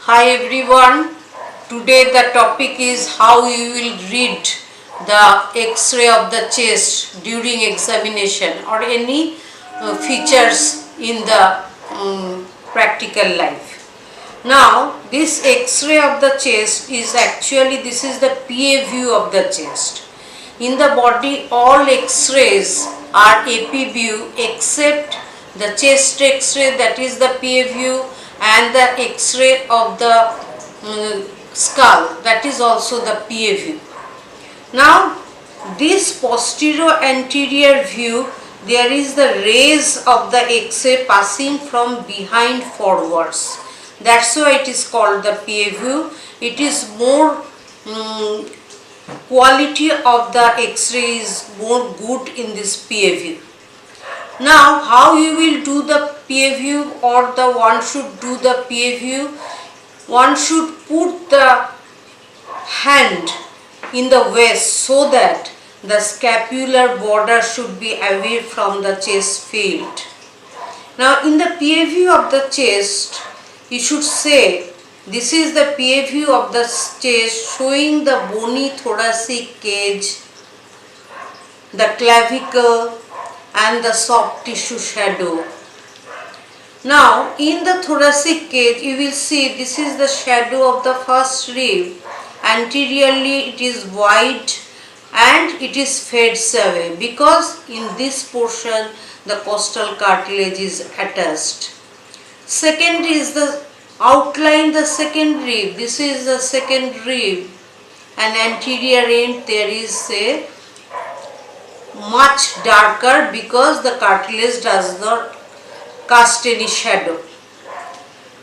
Hi everyone, today the topic is how you will read the X-ray of the chest during examination or any features in the practical life. Now this X-ray of the chest is actually, this is the PA view of the chest. In the body all X-rays are AP view except the chest X-ray, that is the PA view, and the X-ray of the skull, that is also the PA view. Now this posterior anterior view, there is the rays of the X-ray passing from behind forwards. That's why it is called the PA view. It is more quality of the X-ray is more good in this PA view. Now how you will do the PA view, or the one should do the PA view? One should put the hand in the waist so that the scapular border should be away from the chest field. Now in the PA view of the chest, you should say this is the PA view of the chest showing the bony thoracic cage, the clavicle and the soft tissue shadow. Now in the thoracic cage you will see this is the shadow of the first rib. Anteriorly it is white and it is fades away because in this portion the costal cartilage is attached. Second is the outline the second rib. This is the second rib, and anterior end there is a much darker because the cartilage does not cast any shadow.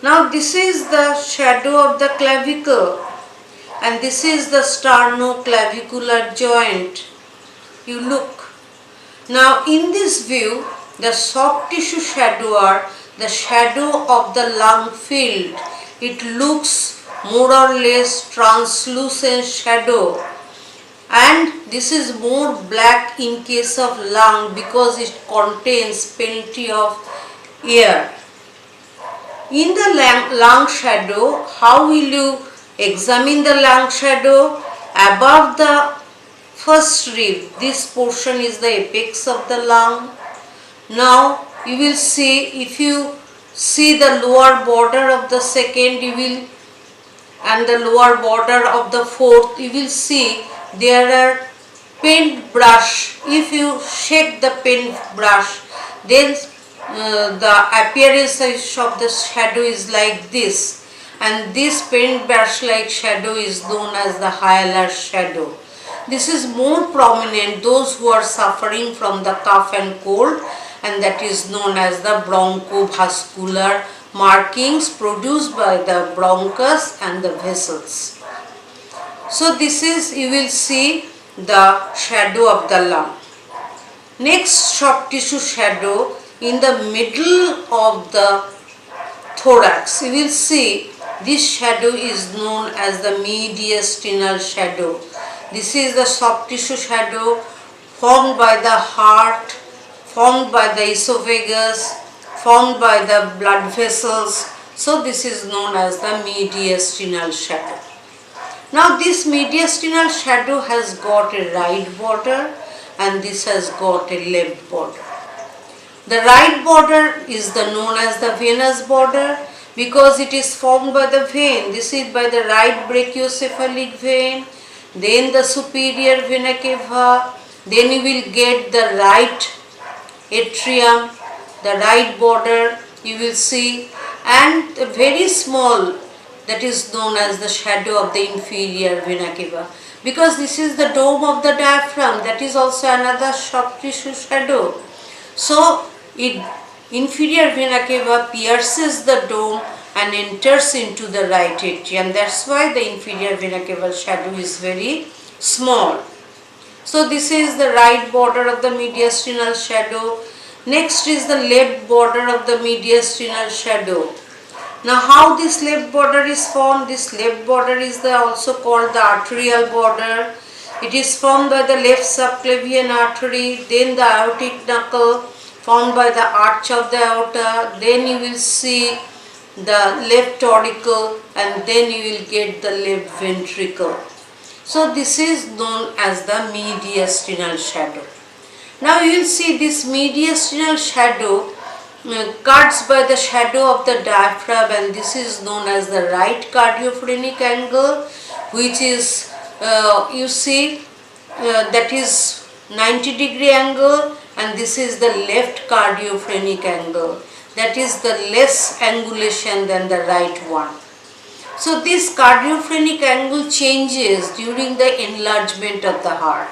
Now this is the shadow of the clavicle and this is the sternoclavicular joint. You look. Now in this view the soft tissue shadow or the shadow of the lung field, it looks more or less translucent shadow, and this is more black in case of lung because it contains plenty of air. In the lung shadow, how will you examine the lung shadow? Above the first rib, this portion is the apex of the lung. Now you will see, if you see the lower border of the second, you will, and the lower border of the fourth, you will see there are paint brush. If you shake the paint brush, then the appearance of the shadow is like this, and this paint brush like shadow is known as the hilar shadow. This is more prominent those who are suffering from the cough and cold, and that is known as the bronchovascular markings produced by the bronchus and the vessels. So this is, you will see the shadow of the lung. Next, soft tissue shadow in the middle of the thorax. You will see this shadow is known as the mediastinal shadow. This is the soft tissue shadow formed by the heart, formed by the esophagus, formed by the blood vessels. So this is known as the mediastinal shadow. Now this mediastinal shadow has got a right border and this has got a left border. The right border is known as the venous border because it is formed by the vein. This is by the right brachiocephalic vein, then the superior vena cava, then you will get the right atrium, the right border you will see, and very small, that is known as the shadow of the inferior vena cava because this is the dome of the diaphragm, that is also another soft tissue shadow. So inferior vena cava pierces the dome and enters into the right atrium. That's why the inferior vena cava shadow is very small. So this is the right border of the mediastinal shadow. Next is the left border of the mediastinal shadow. Now how this left border is formed? This left border is also called the arterial border. It is formed by the left subclavian artery, then the aortic knuckle formed by the arch of the aorta. Then you will see the left auricle, and then you will get the left ventricle. So this is known as the mediastinal shadow. Now you will see this mediastinal shadow cuts by the shadow of the diaphragm, and this is known as the right cardiophrenic angle, which is you see that is 90-degree angle, and this is the left cardiophrenic angle, that is the less angulation than the right one. So this cardiophrenic angle changes during the enlargement of the heart.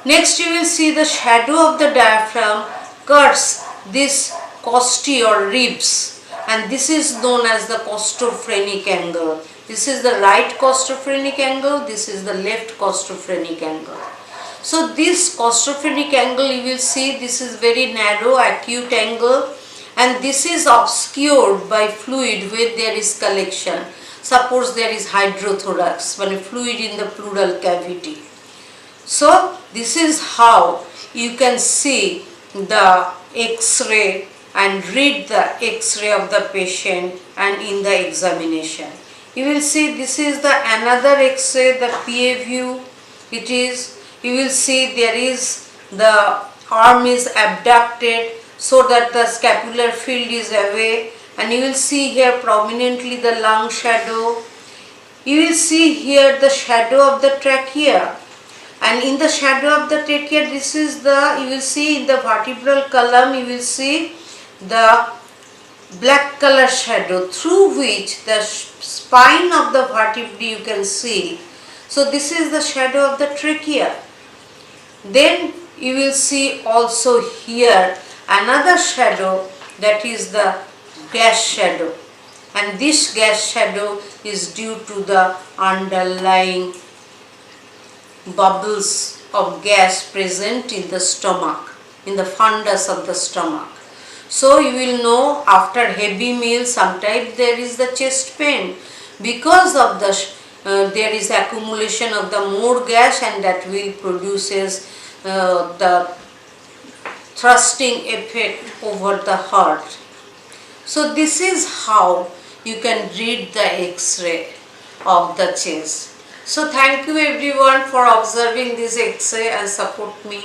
Next you will see the shadow of the diaphragm cuts this costae or ribs, and this is known as the costophrenic angle. This is the right costophrenic angle, this is the left costophrenic angle. So this costophrenic angle, you will see this is very narrow acute angle, and this is obscured by fluid where there is collection. Suppose there is hydrothorax, when fluid in the pleural cavity. So this is how you can see the X-ray and read the X-ray of the patient and in the examination. You will see this is the another X-ray, the PA view. It is, you will see there is the arm is abducted so that the scapular field is away, and you will see here prominently the lung shadow. You will see here the shadow of the trachea, and in the shadow of the trachea, this is the, you will see in the vertebral column, you will see the black color shadow through which the spine of the vertebrae you can see. So this is the shadow of the trachea. Then you will see also here another shadow, that is the gas shadow, and this gas shadow is due to the underlying bubbles of gas present in the stomach, in the fundus of the stomach. So you will know after heavy meal sometimes there is the chest pain because of the there is accumulation of the more gas, and that will produces the thrusting effect over the heart. So this is how you can read the X-ray of the chest. So thank you everyone for observing this X-ray and support me.